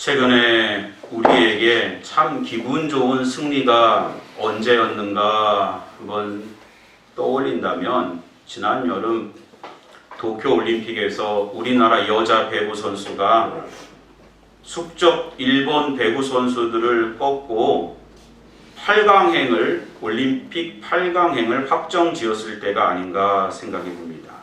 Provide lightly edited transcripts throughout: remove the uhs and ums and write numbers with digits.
최근에 우리에게 참 기분 좋은 승리가 언제였는가 한번 떠올린다면 지난 여름 도쿄올림픽에서 우리나라 여자 배구 선수가 숙적 일본 배구 선수들을 꺾고 8강행을 올림픽 8강행을 확정 지었을 때가 아닌가 생각이 듭니다.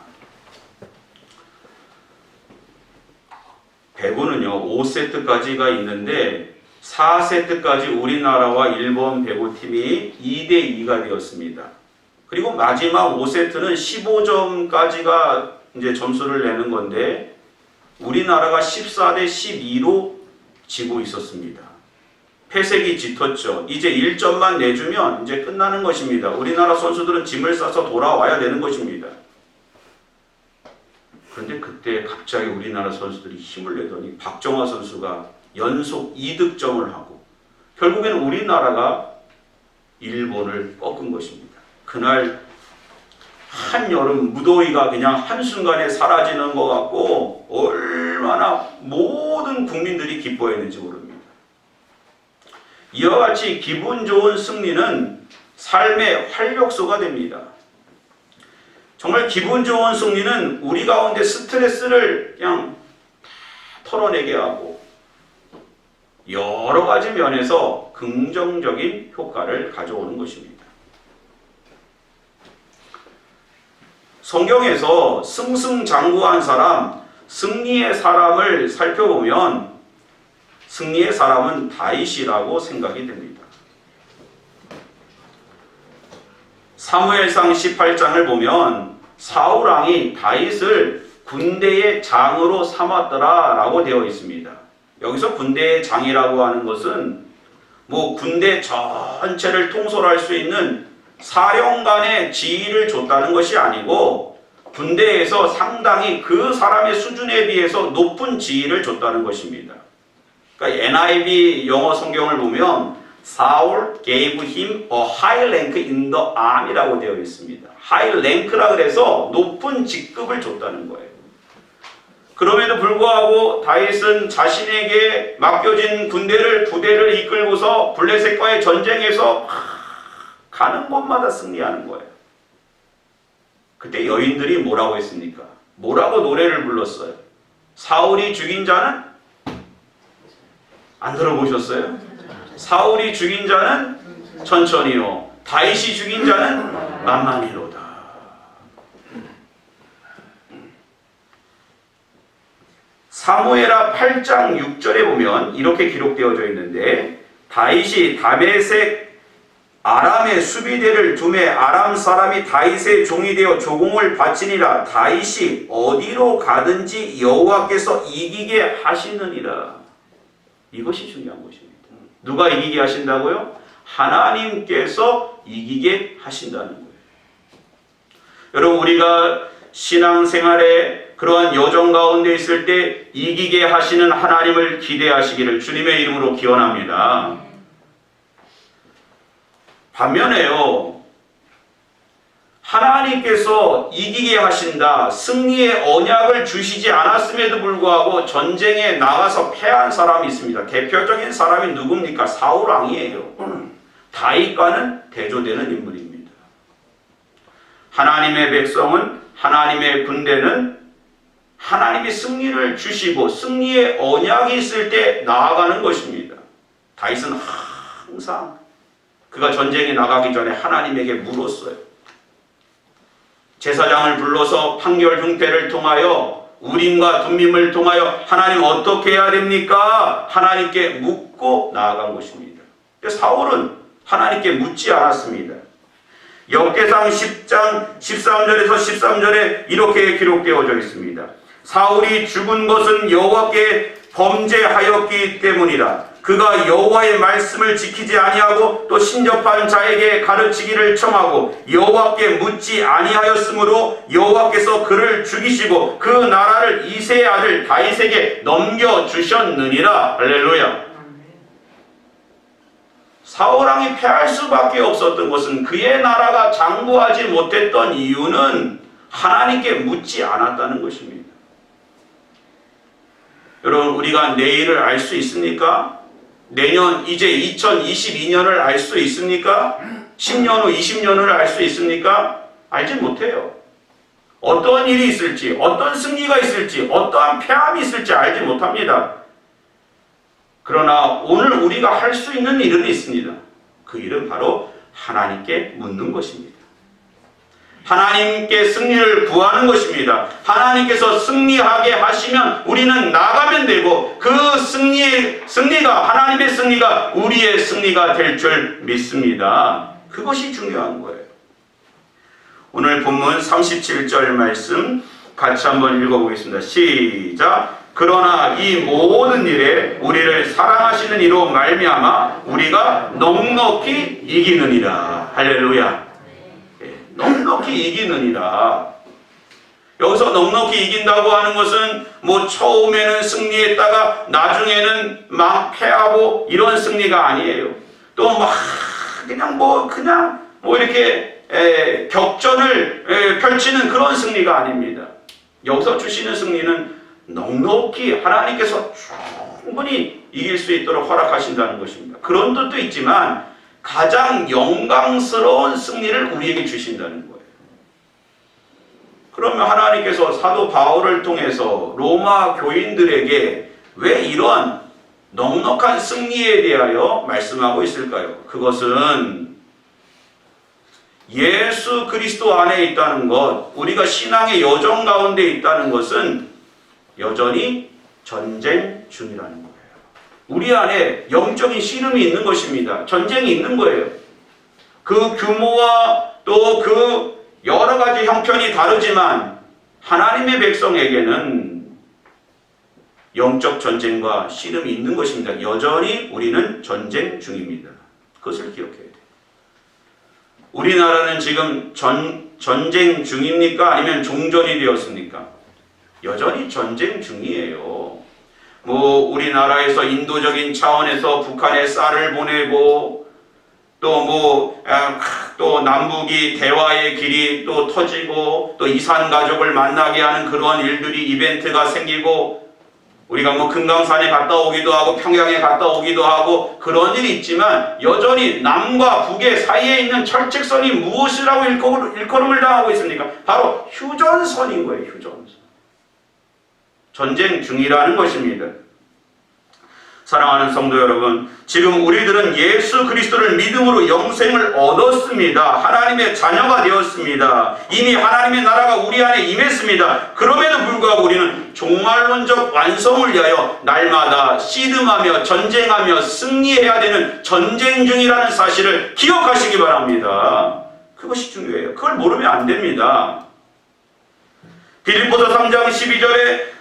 배구는요 5세트까지가 있는데 4세트까지 우리나라와 일본 배구팀이 2대2가 되었습니다. 그리고 마지막 5세트는 15점까지가 이제 점수를 내는 건데 우리나라가 14대 12로 지고 있었습니다. 패색이 짙었죠. 이제 1점만 내주면 이제 끝나는 것입니다. 우리나라 선수들은 짐을 싸서 돌아와야 되는 것입니다. 그런데 그때 갑자기 우리나라 선수들이 힘을 내더니 박정화 선수가 연속 2득점을 하고 결국에는 우리나라가 일본을 꺾은 것입니다. 그날 한여름 무더위가 그냥 한순간에 사라지는 것 같고 얼마나 모든 국민들이 기뻐했는지 모릅니다. 이와 같이 기분 좋은 승리는 삶의 활력소가 됩니다. 정말 기분 좋은 승리는 우리 가운데 스트레스를 그냥 털어내게 하고 여러 가지 면에서 긍정적인 효과를 가져오는 것입니다. 성경에서 승승장구한 사람, 승리의 사람을 살펴보면 승리의 사람은 다윗이라고 생각이 됩니다. 사무엘상 18장을 보면 사울왕이 다윗을 군대의 장으로 삼았더라 라고 되어 있습니다. 여기서 군대의 장이라고 하는 것은 뭐 군대 전체를 통솔할 수 있는 사령관의 지위를 줬다는 것이 아니고 군대에서 상당히 그 사람의 수준에 비해서 높은 지위를 줬다는 것입니다. 그러니까 NIV 영어 성경을 보면 Saul gave him a high rank in the army라고 되어 있습니다. high rank라 그래서 높은 직급을 줬다는 거예요. 그럼에도 불구하고 다윗은 자신에게 맡겨진 부대를 이끌고서 블레셋과의 전쟁에서 가는 곳마다 승리하는 거예요. 그때 여인들이 뭐라고 했습니까? 뭐라고 노래를 불렀어요? 사울이 죽인 자는? 안 들어보셨어요? 사울이 죽인 자는 천천히요. 다윗이 죽인 자는 만만히로다. 사무엘하 8장 6절에 보면 이렇게 기록되어져 있는데 다윗이 다메섹 아람의 수비대를 두매 아람 사람이 다윗의 종이 되어 조공을 바치니라. 다윗이 어디로 가든지 여호와께서 이기게 하시느니라. 이것이 중요한 것입니다. 누가 이기게 하신다고요? 하나님께서 이기게 하신다는 거예요. 여러분 우리가 신앙생활에 그러한 여정 가운데 있을 때 이기게 하시는 하나님을 기대하시기를 주님의 이름으로 기원합니다. 반면에요, 하나님께서 이기게 하신다, 승리의 언약을 주시지 않았음에도 불구하고 전쟁에 나가서 패한 사람이 있습니다. 대표적인 사람이 누굽니까? 사울왕이에요. 다윗과는 대조되는 인물입니다. 하나님의 백성은, 하나님의 군대는 하나님이 승리를 주시고 승리의 언약이 있을 때 나아가는 것입니다. 다윗은 항상 그가 전쟁에 나가기 전에 하나님에게 물었어요. 제사장을 불러서 판결 흉패를 통하여 우림과 둠밈을 통하여 하나님 어떻게 해야 됩니까? 하나님께 묻고 나아간 것입니다. 사울은 하나님께 묻지 않았습니다. 역대상 10장 13절에서 13절에 이렇게 기록되어져 있습니다. 사울이 죽은 것은 여호와께 범죄하였기 때문이라. 그가 여호와의 말씀을 지키지 아니하고 또 신접한 자에게 가르치기를 청하고 여호와께 묻지 아니하였으므로 여호와께서 그를 죽이시고 그 나라를 이새의 아들 다윗에게 넘겨주셨느니라. 할렐루야. 사울왕이 패할 수밖에 없었던 것은 그의 나라가 장구하지 못했던 이유는 하나님께 묻지 않았다는 것입니다. 여러분, 우리가 내일을 알 수 있습니까? 내년, 이제 2022년을 알 수 있습니까? 10년 후 20년을 알 수 있습니까? 알지 못해요. 어떤 일이 있을지, 어떤 승리가 있을지, 어떠한 패함이 있을지 알지 못합니다. 그러나 오늘 우리가 할 수 있는 일은 있습니다. 그 일은 바로 하나님께 묻는 것입니다. 하나님께 승리를 구하는 것입니다. 하나님께서 승리하게 하시면 우리는 나가면 되고, 그 승리가, 하나님의 승리가 우리의 승리가 될 줄 믿습니다. 그것이 중요한 거예요. 오늘 본문 37절 말씀 같이 한번 읽어보겠습니다. 시작. 그러나 이 모든 일에 우리를 사랑하시는 이로 말미암아 우리가 넉넉히 이기느니라. 할렐루야. 넉넉히 이기느니라. 여기서 넉넉히 이긴다고 하는 것은 뭐 처음에는 승리했다가 나중에는 막 패하고 이런 승리가 아니에요. 또 막 그냥 이렇게 격전을 펼치는 그런 승리가 아닙니다. 여기서 주시는 승리는 넉넉히 하나님께서 충분히 이길 수 있도록 허락하신다는 것입니다. 그런 뜻도 있지만 가장 영광스러운 승리를 우리에게 주신다는 거예요. 그러면 하나님께서 사도 바울을 통해서 로마 교인들에게 왜 이러한 넉넉한 승리에 대하여 말씀하고 있을까요? 그것은 예수 그리스도 안에 있다는 것, 우리가 신앙의 여정 가운데 있다는 것은 여전히 전쟁 중이라는 거예요. 우리 안에 영적인 씨름이 있는 것입니다. 전쟁이 있는 거예요. 그 규모와 또 그 여러 가지 형편이 다르지만 하나님의 백성에게는 영적 전쟁과 씨름이 있는 것입니다. 여전히 우리는 전쟁 중입니다. 그것을 기억해야 돼요. 우리나라는 지금 전쟁 중입니까? 아니면 종전이 되었습니까? 여전히 전쟁 중이에요. 우리나라에서 인도적인 차원에서 북한에 쌀을 보내고, 또 남북이 대화의 길이 또 터지고, 또 이산 가족을 만나게 하는 그러한 일들이 이벤트가 생기고, 우리가 금강산에 갔다 오기도 하고 평양에 갔다 오기도 하고 그런 일이 있지만 여전히 남과 북의 사이에 있는 철책선이 무엇이라고 일컬음을 당하고 있습니까? 바로 휴전선인 거예요. 휴전선. 전쟁 중이라는 것입니다. 사랑하는 성도 여러분, 지금 우리들은 예수 그리스도를 믿음으로 영생을 얻었습니다. 하나님의 자녀가 되었습니다. 이미 하나님의 나라가 우리 안에 임했습니다. 그럼에도 불구하고 우리는 종말론적 완성을 위하여 날마다 씨름하며 전쟁하며 승리해야 되는 전쟁 중이라는 사실을 기억하시기 바랍니다. 그것이 중요해요. 그걸 모르면 안 됩니다. 빌립보서 3장 12절에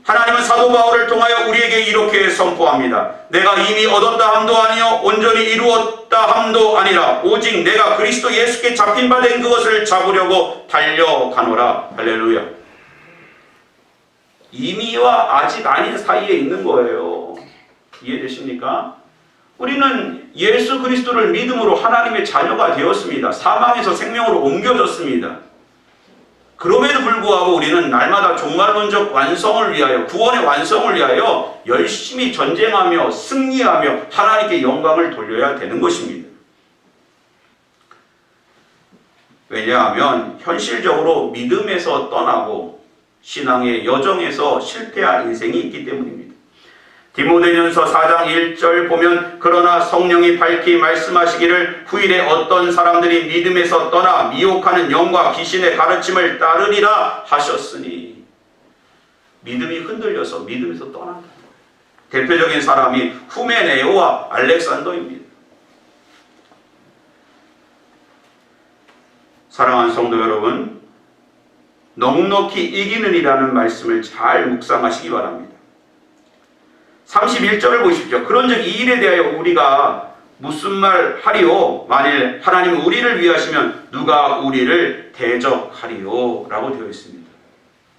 하나님은 사도 바울을 통하여 우리에게 이렇게 선포합니다. 내가 이미 얻었다 함도 아니요 온전히 이루었다 함도 아니라 오직 내가 그리스도 예수께 잡힌 바 된 그것을 잡으려고 달려가노라. 할렐루야. 이미와 아직 아닌 사이에 있는 거예요. 이해되십니까? 우리는 예수 그리스도를 믿음으로 하나님의 자녀가 되었습니다. 사망에서 생명으로 옮겨졌습니다. 그럼에도 불구하고 우리는 날마다 종말론적 완성을 위하여, 구원의 완성을 위하여 열심히 전쟁하며 승리하며 하나님께 영광을 돌려야 되는 것입니다. 왜냐하면 현실적으로 믿음에서 떠나고 신앙의 여정에서 실패한 인생이 있기 때문입니다. 디모데전서 4장 1절 보면 그러나 성령이 밝히 말씀하시기를 후일에 어떤 사람들이 믿음에서 떠나 미혹하는 영과 귀신의 가르침을 따르리라 하셨으니, 믿음이 흔들려서 믿음에서 떠난다. 대표적인 사람이 후메네오와 알렉산더입니다. 사랑하는 성도 여러분, 넉넉히 이기는이라는 말씀을 잘 묵상하시기 바랍니다. 31절을 보십시오. 그런즉 이 일에 대하여 우리가 무슨 말 하리요? 만일 하나님은 우리를 위하시면 누가 우리를 대적하리요? 라고 되어 있습니다.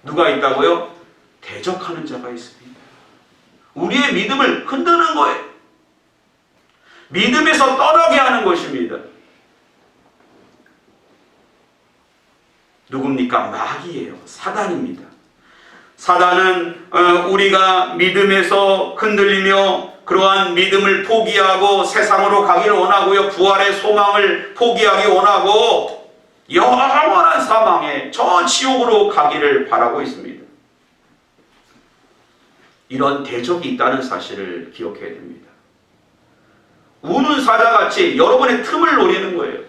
누가 있다고요? 대적하는 자가 있습니다. 우리의 믿음을 흔드는 거예요. 믿음에서 떠나게 하는 것입니다. 누굽니까? 마귀예요. 사단입니다. 사단은 우리가 믿음에서 흔들리며 그러한 믿음을 포기하고 세상으로 가기를 원하고요. 부활의 소망을 포기하기 원하고 영원한 사망에 저 지옥으로 가기를 바라고 있습니다. 이런 대적이 있다는 사실을 기억해야 됩니다. 우는 사자같이 여러분의 틈을 노리는 거예요.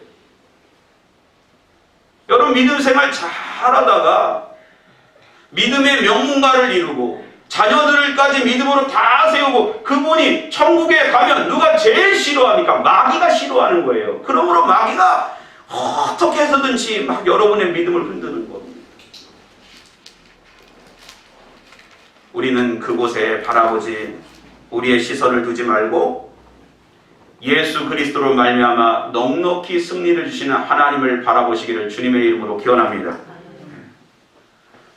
여러분 믿음 생활 잘하다가 믿음의 명문가를 이루고 자녀들까지 믿음으로 다 세우고 그분이 천국에 가면 누가 제일 싫어합니까? 마귀가 싫어하는 거예요. 그러므로 마귀가 어떻게 해서든지 막 여러분의 믿음을 흔드는 겁니다. 우리는 그곳에 바라보지 우리의 시선을 두지 말고 예수 그리스도로 말미암아 넉넉히 승리를 주시는 하나님을 바라보시기를 주님의 이름으로 기원합니다.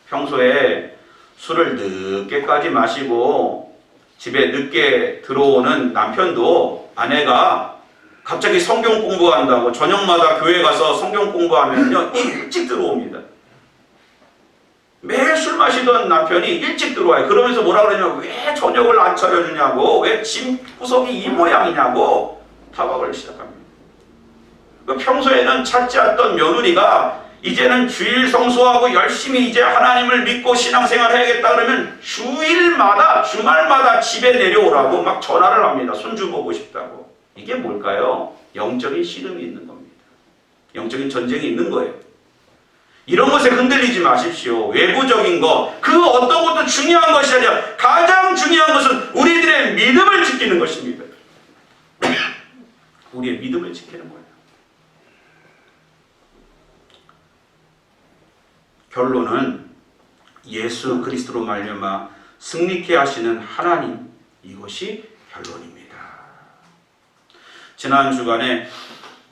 평소에 술을 늦게까지 마시고 집에 늦게 들어오는 남편도 아내가 갑자기 성경 공부한다고 저녁마다 교회 가서 성경 공부하면요 일찍 들어옵니다. 매일 술 마시던 남편이 일찍 들어와요. 그러면서 뭐라 그러냐고, 왜 저녁을 안 차려주냐고, 왜 집구석이 이 모양이냐고 타박을 시작합니다. 평소에는 찾지 않던 며느리가 이제는 주일 성수하고 열심히 이제 하나님을 믿고 신앙생활 해야겠다 그러면 주일마다 주말마다 집에 내려오라고 막 전화를 합니다. 손주 보고 싶다고. 이게 뭘까요? 영적인 씨름이 있는 겁니다. 영적인 전쟁이 있는 거예요. 이런 것에 흔들리지 마십시오. 외부적인 것, 그 어떤 것도 중요한 것이 아니라 가장 중요한 것은 우리들의 믿음을 지키는 것입니다. 우리의 믿음을 지키는 거예요. 결론은 예수 그리스도로 말미암아 승리케 하시는 하나님, 이것이 결론입니다. 지난 주간에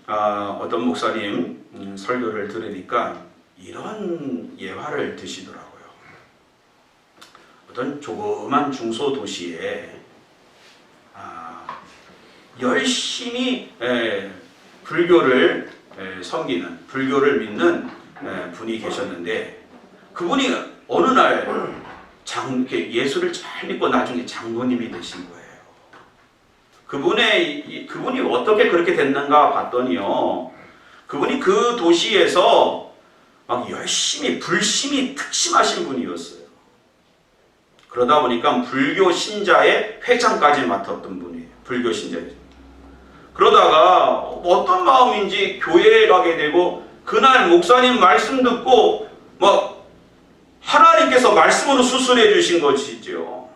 어떤 목사님 설교를 들으니까 이런 예화를 드시더라고요. 어떤 조그만 중소도시에 열심히 불교를 섬기는, 불교를 믿는 분이 계셨는데 그분이 어느 날 이렇게 예수를 잘 믿고 나중에 장로님이 되신 거예요. 그분이 어떻게 그렇게 됐는가 봤더니요, 그분이 그 도시에서 막 열심히 불심이 특심하신 분이었어요. 그러다 보니까 불교 신자의 회장까지 맡았던 분이에요. 불교 신자예요. 그러다가 어떤 마음인지 교회에 가게 되고 그날 목사님 말씀 듣고 하나님께서 말씀으로 수술해 주신 것이죠.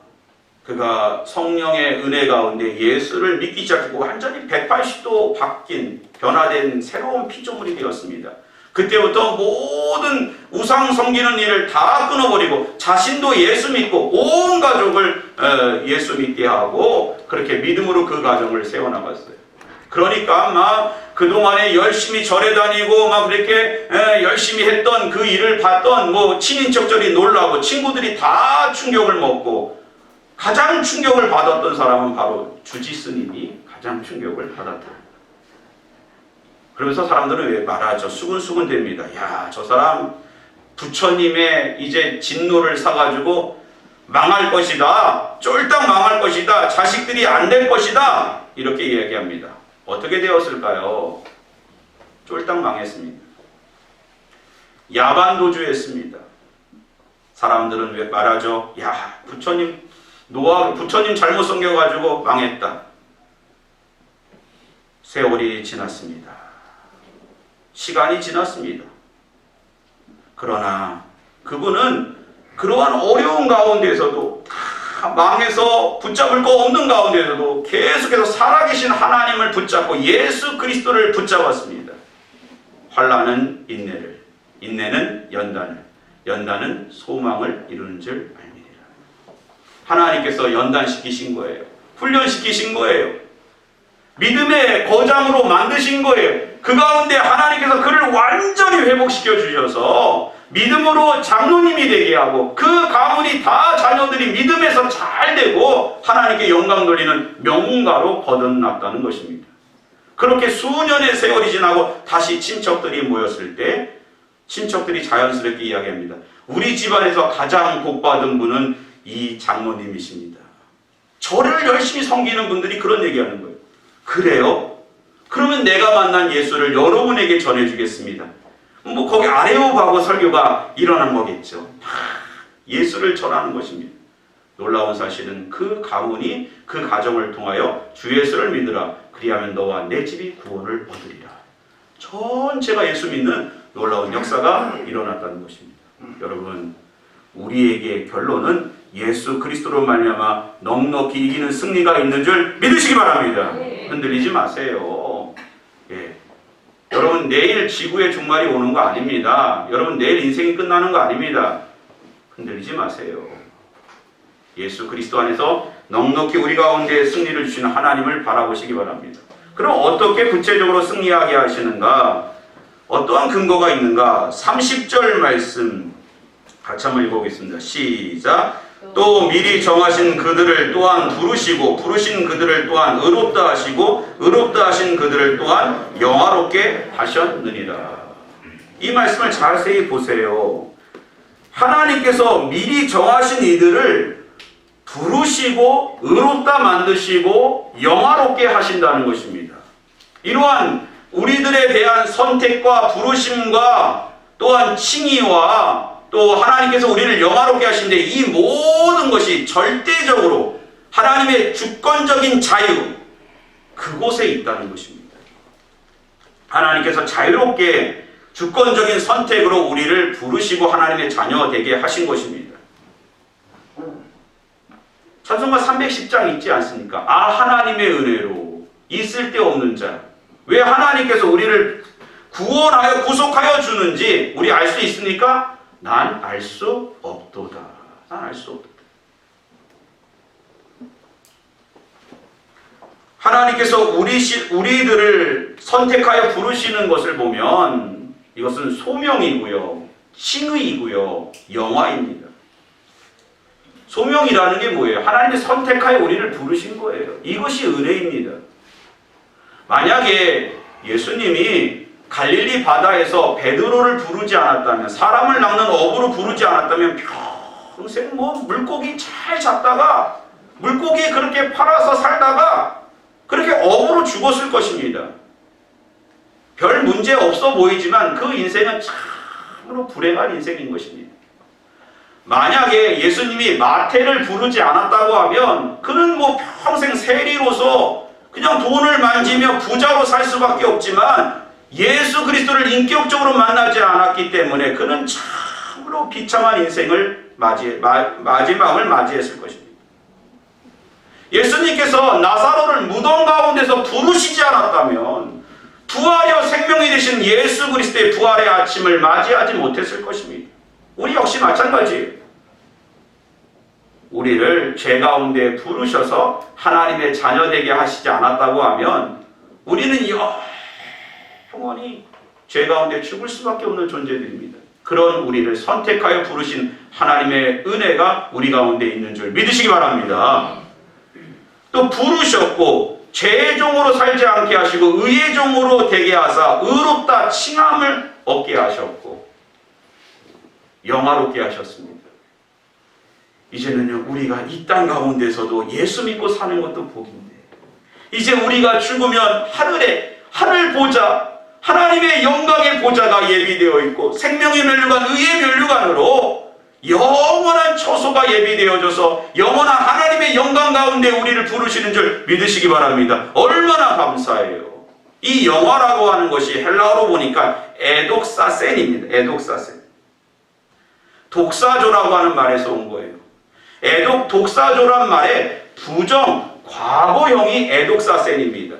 그가 성령의 은혜 가운데 예수를 믿기 시작했고 완전히 180도 바뀐 변화된 새로운 피조물이 되었습니다. 그때부터 모든 우상 섬기는 일을 다 끊어버리고 자신도 예수 믿고 온 가족을 예수 믿게 하고 그렇게 믿음으로 그 가정을 세워나갔어요. 그러니까 막 그동안에 열심히 절에 다니고 막 그렇게 열심히 했던 그 일을 봤던 친인척들이 놀라고 친구들이 다 충격을 먹고 가장 충격을 받았던 사람은 바로 주지스님이 가장 충격을 받았다. 그러면서 사람들은 왜 말하죠? 수근수근 됩니다. 야, 저 사람 부처님의 이제 진노를 사가지고 망할 것이다. 쫄딱 망할 것이다. 자식들이 안 될 것이다. 이렇게 이야기합니다. 어떻게 되었을까요? 쫄딱 망했습니다. 야반도주했습니다. 사람들은 왜 말하죠? 야, 부처님 잘못 섬겨가지고 망했다. 세월이 지났습니다. 시간이 지났습니다. 그러나 그분은 그러한 어려운 가운데서도 다 망해서 붙잡을 거 없는 가운데서도 계속해서 살아계신 하나님을 붙잡고 예수 그리스도를 붙잡았습니다. 환난은 인내를, 인내는 연단을, 연단은 소망을 이루는 줄 알미리라. 하나님께서 연단시키신 거예요. 훈련시키신 거예요. 믿음의 거장으로 만드신 거예요. 그 가운데 하나님께서 그를 완전히 회복시켜 주셔서 믿음으로 장로님이 되게 하고 그 가문이 다 자녀들이 믿음에서 잘 되고 하나님께 영광 돌리는 명문가로 거듭났다는 것입니다. 그렇게 수년의 세월이 지나고 다시 친척들이 모였을 때 친척들이 자연스럽게 이야기합니다. 우리 집안에서 가장 복받은 분은 이 장모님이십니다. 저를 열심히 섬기는 분들이 그런 얘기하는 거예요. 그래요? 그러면 내가 만난 예수를 여러분에게 전해주겠습니다. 뭐 거기 아레오바고 설교가 일어난 거겠죠. 예수를 전하는 것입니다. 놀라운 사실은 그 가문이 그 가정을 통하여 주 예수를 믿으라. 그리하면 너와 내 집이 구원을 얻으리라. 전체가 예수 믿는 놀라운 역사가 일어났다는 것입니다. 여러분, 우리에게 결론은 예수 그리스도로 말미암아 넉넉히 이기는 승리가 있는 줄 믿으시기 바랍니다. 흔들리지 마세요. 예. 여러분, 내일 지구의 종말이 오는 거 아닙니다. 여러분, 내일 인생이 끝나는 거 아닙니다. 흔들리지 마세요. 예수 그리스도 안에서 넉넉히 우리 가운데 승리를 주시는 하나님을 바라보시기 바랍니다. 그럼 어떻게 구체적으로 승리하게 하시는가? 어떠한 근거가 있는가? 30절 말씀 같이 한번 읽어보겠습니다. 시작. 또 미리 정하신 그들을 또한 부르시고 부르신 그들을 또한 의롭다 하시고 의롭다 하신 그들을 또한 영화롭게 하셨느니라. 이 말씀을 자세히 보세요. 하나님께서 미리 정하신 이들을 부르시고 의롭다 만드시고 영화롭게 하신다는 것입니다. 이러한 우리들에 대한 선택과 부르심과 또한 칭의와 또 하나님께서 우리를 영화롭게 하신데 이 모든 것이 절대적으로 하나님의 주권적인 자유 그곳에 있다는 것입니다. 하나님께서 자유롭게 주권적인 선택으로 우리를 부르시고 하나님의 자녀 되게 하신 것입니다. 찬송가 310장 있지 않습니까? 아, 하나님의 은혜로 있을 데 없는 자. 왜 하나님께서 우리를 구원하여 구속하여 주는지 우리 알 수 있습니까? 난 알 수 없도다. 난 알 수 없도다. 하나님께서 우리들을 선택하여 부르시는 것을 보면 이것은 소명이고요, 칭의이고요, 영화입니다. 소명이라는 게 뭐예요? 하나님이 선택하여 우리를 부르신 거예요. 이것이 은혜입니다. 만약에 예수님이 갈릴리 바다에서 베드로를 부르지 않았다면, 사람을 낚는 어부로 부르지 않았다면 평생 물고기 잘 잡다가 물고기에 그렇게 팔아서 살다가 그렇게 어부로 죽었을 것입니다. 별 문제 없어 보이지만 그 인생은 참으로 불행한 인생인 것입니다. 만약에 예수님이 마태를 부르지 않았다고 하면 그는 평생 세리로서 그냥 돈을 만지며 부자로 살 수밖에 없지만 예수 그리스도를 인격적으로 만나지 않았기 때문에 그는 참으로 비참한 인생을 마지막을 맞이했을 것입니다. 예수님께서 나사로를 무덤 가운데서 부르시지 않았다면 부활이요 생명이 되신 예수 그리스도의 부활의 아침을 맞이하지 못했을 것입니다. 우리 역시 마찬가지예요. 우리를 죄 가운데 부르셔서 하나님의 자녀 되게 하시지 않았다고 하면 우리는 영원히 죄 가운데 죽을 수밖에 없는 존재들입니다. 그런 우리를 선택하여 부르신 하나님의 은혜가 우리 가운데 있는 줄 믿으시기 바랍니다. 또 부르셨고 죄의 종으로 살지 않게 하시고 의의 종으로 되게 하사 의롭다 칭함을 얻게 하셨고 영화롭게 하셨습니다. 이제는요, 우리가 이 땅 가운데서도 예수 믿고 사는 것도 복인데 이제 우리가 죽으면 하늘 보좌, 하나님의 영광의 보좌가 예비되어 있고 생명의 면류관, 의의 면류관으로 영원한 처소가 예비되어져서 영원한 하나님의 영광 가운데 우리를 부르시는 줄 믿으시기 바랍니다. 얼마나 감사해요. 이 영화라고 하는 것이 헬라어로 보니까 에독사센입니다. 에독사센. 독사조라고 하는 말에서 온 거예요. 독사조란 말의 부정, 과거형이 에독사센입니다.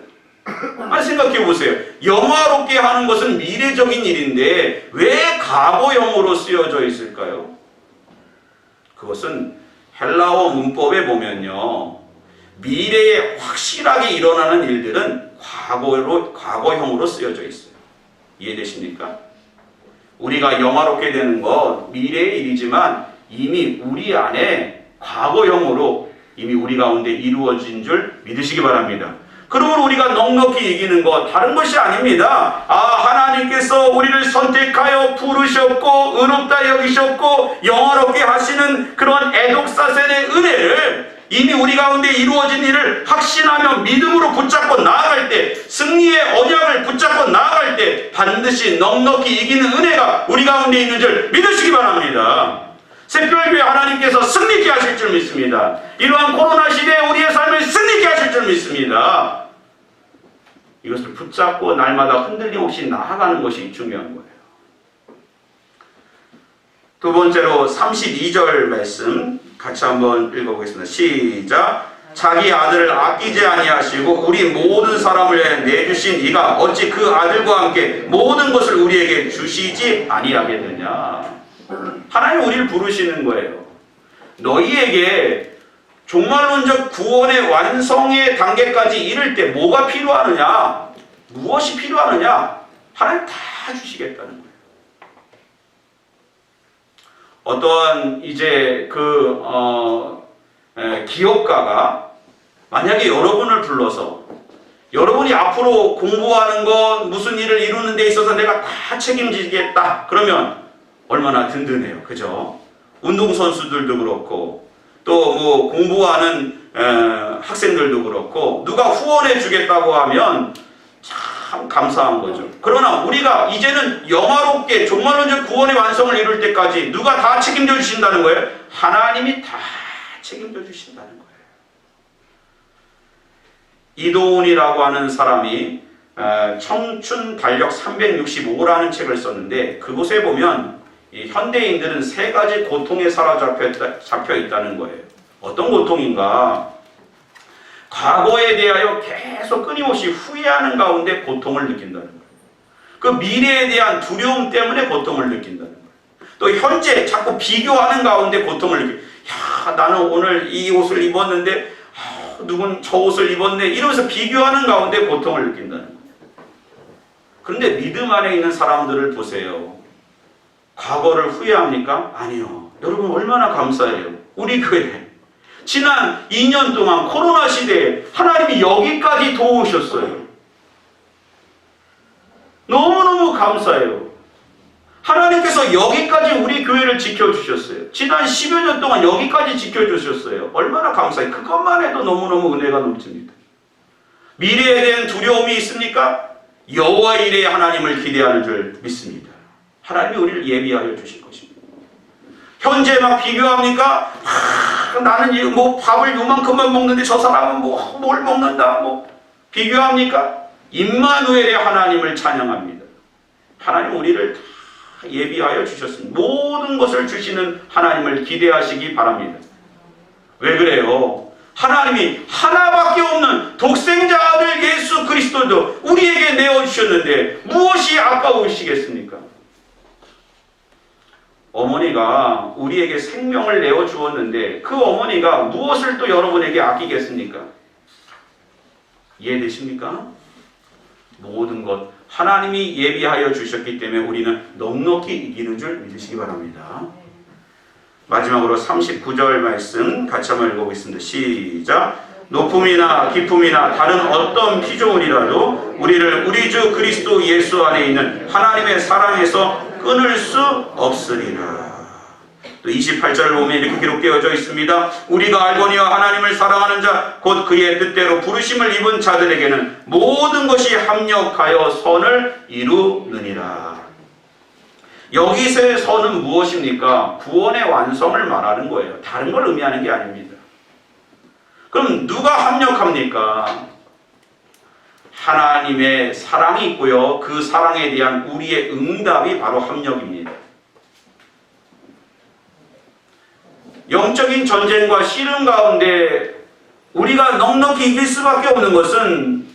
생각해 보세요. 영화롭게 하는 것은 미래적인 일인데 왜 과거형으로 쓰여져 있을까요? 그것은 헬라어 문법에 보면요, 미래에 확실하게 일어나는 일들은 과거형으로 쓰여져 있어요. 이해되십니까? 우리가 영화롭게 되는 것 미래의 일이지만 이미 우리 안에 과거형으로 이미 우리 가운데 이루어진 줄 믿으시기 바랍니다. 그러므로 우리가 넉넉히 이기는 것 다른 것이 아닙니다. 하나님께서 우리를 선택하여 부르셨고 의롭다 여기셨고 영화롭게 하시는 그런 애독사센의 은혜를 이미 우리 가운데 이루어진 일을 확신하며 믿음으로 붙잡고 나아갈 때, 승리의 언약을 붙잡고 나아갈 때 반드시 넉넉히 이기는 은혜가 우리 가운데 있는 줄 믿으시기 바랍니다. 새별교회 하나님께서 승리케 하실 줄 믿습니다. 이러한 코로나 시대에 우리의 삶을 승리케 하실 줄 믿습니다. 이것을 붙잡고 날마다 흔들림 없이 나아가는 것이 중요한 거예요. 두 번째로 32절 말씀 같이 한번 읽어보겠습니다. 시작. 자기 아들을 아끼지 아니하시고 우리 모든 사람을 내주신 이가 어찌 그 아들과 함께 모든 것을 우리에게 주시지 아니하겠느냐. 하나님 우리를 부르시는 거예요. 너희에게 종말론적 구원의 완성의 단계까지 이를 때 뭐가 필요하느냐, 무엇이 필요하느냐, 하나님 다 주시겠다는 거예요. 어떠한 이제 기업가가 만약에 여러분을 불러서 여러분이 앞으로 공부하는 것, 무슨 일을 이루는 데 있어서 내가 다 책임지겠다. 그러면 얼마나 든든해요. 그죠? 운동선수들도 그렇고 또 뭐 공부하는 학생들도 그렇고 누가 후원해 주겠다고 하면 참 감사한 거죠. 그러나 우리가 이제는 영화롭게 종말론적 구원의 완성을 이룰 때까지 누가 다 책임져 주신다는 거예요? 하나님이 다 책임져 주신다는 거예요. 이도훈이라고 하는 사람이 청춘 달력 365라는 책을 썼는데 그곳에 보면 이 현대인들은 세 가지 고통에 사로잡혀 있다는 거예요. 어떤 고통인가? 과거에 대하여 계속 끊임없이 후회하는 가운데 고통을 느낀다는 거예요. 그 미래에 대한 두려움 때문에 고통을 느낀다는 거예요. 또 현재 자꾸 비교하는 가운데 고통을 느껴요. 야, 나는 오늘 이 옷을 입었는데 누군 저 옷을 입었네 이러면서 비교하는 가운데 고통을 느낀다는 거예요. 그런데 믿음 안에 있는 사람들을 보세요. 과거를 후회합니까? 아니요. 여러분 얼마나 감사해요. 우리 교회 지난 2년 동안 코로나 시대에 하나님이 여기까지 도우셨어요. 너무너무 감사해요. 하나님께서 여기까지 우리 교회를 지켜주셨어요. 지난 10여 년 동안 여기까지 지켜주셨어요. 얼마나 감사해요. 그것만 해도 너무너무 은혜가 넘칩니다. 미래에 대한 두려움이 있습니까? 여호와 이레의 하나님을 기대하는 줄 믿습니다. 하나님이 우리를 예비하여 주실 것입니다. 현재 막 비교합니까? 나는 뭐 밥을 요만큼만 먹는데 저 사람은 뭐 뭘 먹는다 뭐 비교합니까? 임마누엘의 하나님을 찬양합니다. 하나님 우리를 다 예비하여 주셨습니다. 모든 것을 주시는 하나님을 기대하시기 바랍니다. 왜 그래요? 하나님이 하나밖에 없는 독생자 아들 예수 그리스도도 우리에게 내어주셨는데 무엇이 아까우시겠습니까? 어머니가 우리에게 생명을 내어주었는데 그 어머니가 무엇을 또 여러분에게 아끼겠습니까? 이해되십니까? 모든 것 하나님이 예비하여 주셨기 때문에 우리는 넉넉히 이기는 줄 믿으시기 바랍니다. 마지막으로 39절 말씀 같이 한번 읽어보겠습니다. 시작. 높음이나 깊음이나 다른 어떤 피조물이라도 우리를 우리 주 그리스도 예수 안에 있는 하나님의 사랑에서 끊을 수 없으리라. 또 28절을 보면 이렇게 기록되어져 있습니다. 우리가 알거니와 하나님을 사랑하는 자 곧 그의 뜻대로 부르심을 입은 자들에게는 모든 것이 합력하여 선을 이루느니라. 여기서의 선은 무엇입니까? 구원의 완성을 말하는 거예요. 다른 걸 의미하는 게 아닙니다. 그럼 누가 합력합니까? 하나님의 사랑이 있고요. 그 사랑에 대한 우리의 응답이 바로 합력입니다. 영적인 전쟁과 씨름 가운데 우리가 넉넉히 이길 수밖에 없는 것은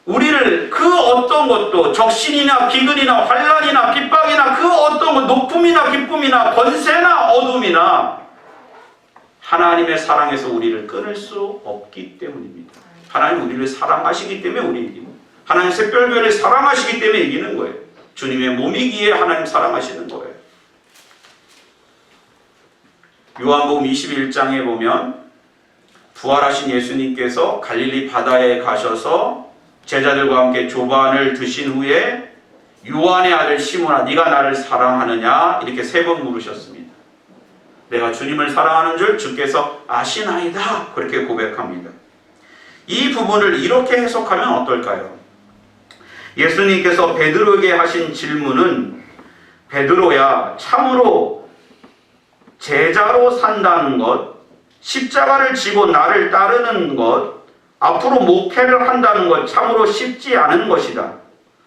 우리를 그 어떤 것도 적신이나 기근이나 환란이나 핍박이나 그 어떤 것 높음이나 기쁨이나 권세나 어둠이나 하나님의 사랑에서 우리를 끊을 수 없기 때문입니다. 하나님 우리를 사랑하시기 때문에 우리 이깁니다. 하나님 새별교회를 사랑하시기 때문에 이기는 거예요. 주님의 몸이기에 하나님 사랑하시는 거예요. 요한복음 21장에 보면 부활하신 예수님께서 갈릴리 바다에 가셔서 제자들과 함께 조반을 드신 후에 요한의 아들 시몬아 네가 나를 사랑하느냐 이렇게 3번 물으셨습니다. 내가 주님을 사랑하는 줄 주께서 아시나이다 그렇게 고백합니다. 이 부분을 이렇게 해석하면 어떨까요? 예수님께서 베드로에게 하신 질문은 베드로야 참으로 제자로 산다는 것, 십자가를 지고 나를 따르는 것, 앞으로 목회를 한다는 것 참으로 쉽지 않은 것이다.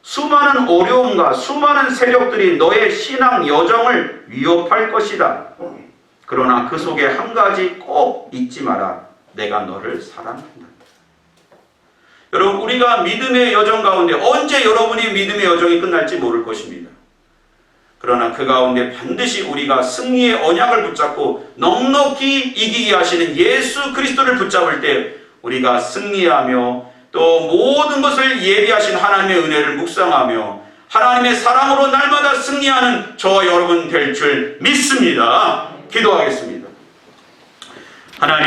수많은 어려움과 수많은 세력들이 너의 신앙 여정을 위협할 것이다. 그러나 그 속에 한 가지 꼭 잊지 마라. 내가 너를 사랑한다. 여러분, 우리가 믿음의 여정 가운데 언제 여러분이 믿음의 여정이 끝날지 모를 것입니다. 그러나 그 가운데 반드시 우리가 승리의 언약을 붙잡고 넉넉히 이기게 하시는 예수 그리스도를 붙잡을 때 우리가 승리하며 또 모든 것을 예비하신 하나님의 은혜를 묵상하며 하나님의 사랑으로 날마다 승리하는 저와 여러분 될 줄 믿습니다. 기도하겠습니다. 하나님